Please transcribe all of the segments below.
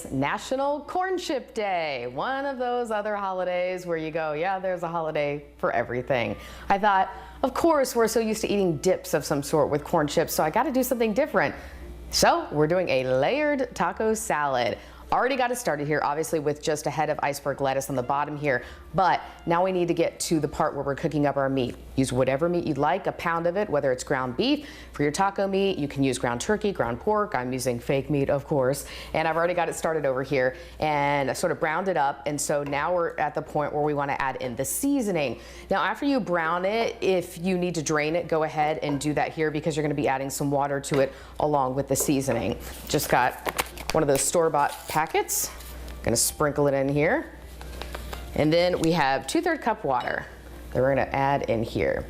It's National Corn Chip Day, one of those other holidays where you go, yeah, there's a holiday for everything. I thought, of course, we're so used to eating dips of some sort with corn chips, so I got to do something different. So we're doing a layered taco salad. Already got it started here, obviously, with just a head of iceberg lettuce on the bottom here, but now we need to get to the part where we're cooking up our meat. Use whatever meat you'd like, a pound of it, whether it's ground beef. For your taco meat, you can use ground turkey, ground pork. I'm using fake meat, of course, and I've already got it started over here, and I sort of browned it up, and so now we're at the point where we want to add in the seasoning. Now, after you brown it, if you need to drain it, go ahead and do that here because you're going to be adding some water to it along with the seasoning. Just got one of those store-bought packets. Gonna sprinkle it in here. And then we have 2/3 cup water that we're gonna add in here.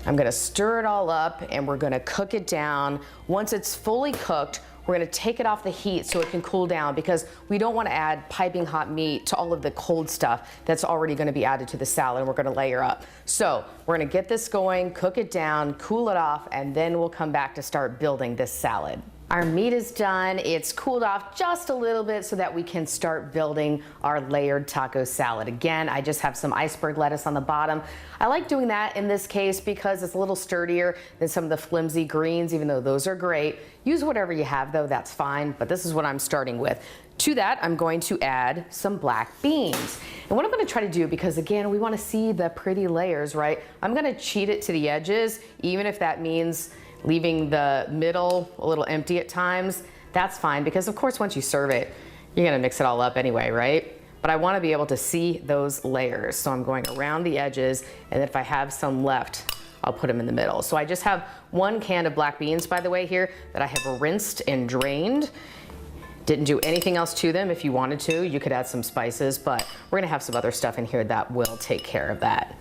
I'm gonna stir it all up and we're gonna cook it down. Once it's fully cooked, we're gonna take it off the heat so it can cool down because we don't wanna add piping hot meat to all of the cold stuff that's already gonna be added to the salad and we're gonna layer up. So we're gonna get this going, cook it down, cool it off, and then we'll come back to start building this salad. Our meat is done. It's cooled off just a little bit so that we can start building our layered taco salad. Again, I just have some iceberg lettuce on the bottom. I like doing that in this case because it's a little sturdier than some of the flimsy greens, even though those are great. Use whatever you have though, that's fine, but this is what I'm starting with. To that, I'm going to add some black beans. And what I'm gonna try to do, because again, we wanna see the pretty layers, right? I'm gonna cheat it to the edges, even if that means leaving the middle a little empty at times. That's fine because of course once you serve it, you're gonna mix it all up anyway, right? But I wanna be able to see those layers. So I'm going around the edges, and if I have some left, I'll put them in the middle. So I just have 1 can of black beans, by the way, here that I have rinsed and drained. Didn't do anything else to them. If you wanted to, you could add some spices, but we're gonna have some other stuff in here that will take care of that.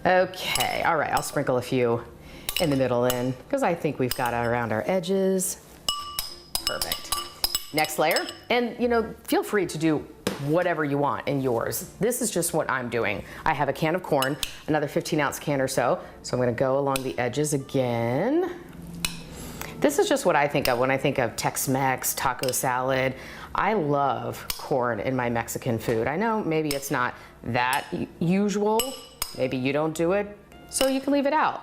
Okay, all right, I'll sprinkle a few in the middle in, because I think we've got it around our edges. Perfect. Next layer, and you know, feel free to do whatever you want in yours. This is just what I'm doing. I have a can of corn, another 15-ounce can or so, so I'm gonna go along the edges again. This is just what I think of when I think of Tex-Mex, taco salad. I love corn in my Mexican food. I know maybe it's not that usual, maybe you don't do it, so you can leave it out.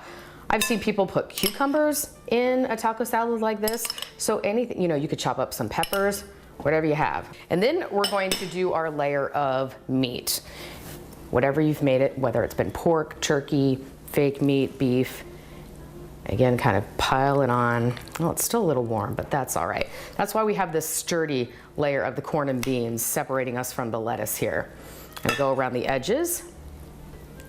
I've seen people put cucumbers in a taco salad like this. So anything, you know, you could chop up some peppers, whatever you have. And then we're going to do our layer of meat. Whatever you've made it, whether it's been pork, turkey, fake meat, beef. Again, kind of pile it on. Well, it's still a little warm, but that's all right. That's why we have this sturdy layer of the corn and beans separating us from the lettuce here. And go around the edges.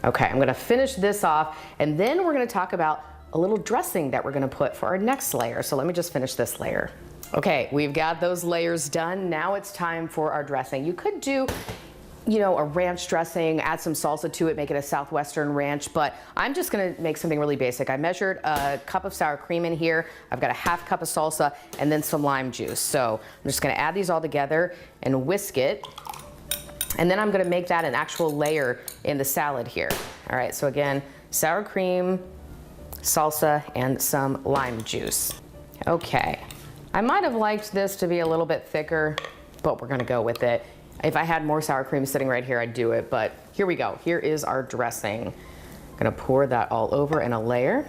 Okay, I'm gonna finish this off, and then we're gonna talk about a little dressing that we're gonna put for our next layer. So let me just finish this layer. Okay, we've got those layers done. Now it's time for our dressing. You could do, you know, a ranch dressing, add some salsa to it, make it a Southwestern ranch, but I'm just gonna make something really basic. I measured a cup of sour cream in here. I've got a ½ cup of salsa and then some lime juice. So I'm just gonna add these all together and whisk it. And then I'm gonna make that an actual layer in the salad here. All right, so again, sour cream, salsa, and some lime juice. Okay, I might have liked this to be a little bit thicker, but we're gonna go with it. If I had more sour cream sitting right here, I'd do it, but here we go. Here is our dressing. I'm gonna pour that all over in a layer.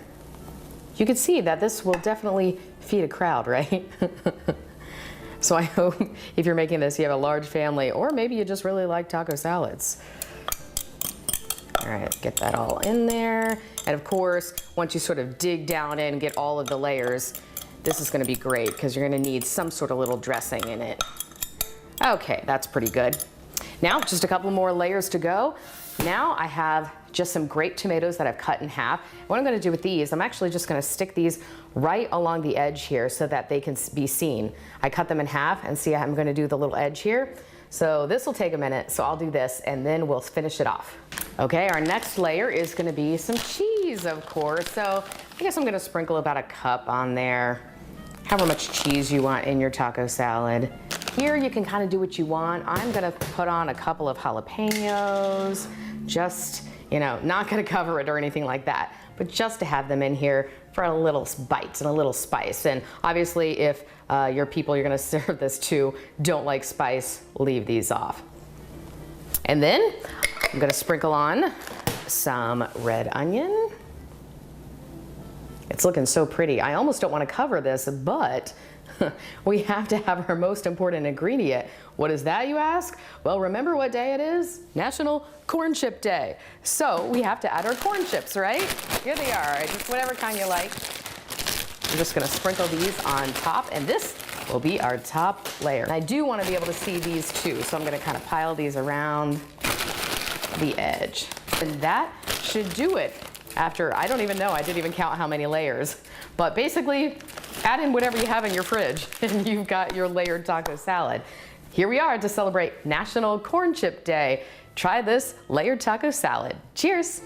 You can see that this will definitely feed a crowd, right? So I hope if you're making this, you have a large family, or maybe you just really like taco salads. All right, get that all in there. And of course, once you sort of dig down in and get all of the layers, this is gonna be great because you're gonna need some sort of little dressing in it. Okay, that's pretty good. Now, just a couple more layers to go. Now I have just some grape tomatoes that I've cut in half. What I'm gonna do with these, I'm actually just gonna stick these right along the edge here so that they can be seen. I cut them in half, and see I'm gonna do the little edge here. So this will take a minute, so I'll do this and then we'll finish it off. Okay, our next layer is gonna be some cheese, of course. So I guess I'm gonna sprinkle about a cup on there. However much cheese you want in your taco salad. Here you can kind of do what you want. I'm gonna put on a couple of jalapenos, just You know, not gonna cover it or anything like that, but just to have them in here for a little bite and a little spice. And obviously if your people you're gonna serve this to don't like spice, leave these off. And then I'm gonna sprinkle on some red onion. It's looking so pretty. I almost don't want to cover this, but we have to have our most important ingredient. What is that, you ask? Well, remember what day it is? National Corn Chip Day. So we have to add our corn chips, right? Here they are, just whatever kind you like. I'm just gonna sprinkle these on top, and this will be our top layer. And I do want to be able to see these too, so I'm gonna kind of pile these around the edge. And that should do it. After, I don't even know, I didn't even count how many layers. But basically, add in whatever you have in your fridge and you've got your layered taco salad. Here we are to celebrate National Corn Chip Day. Try this layered taco salad. Cheers.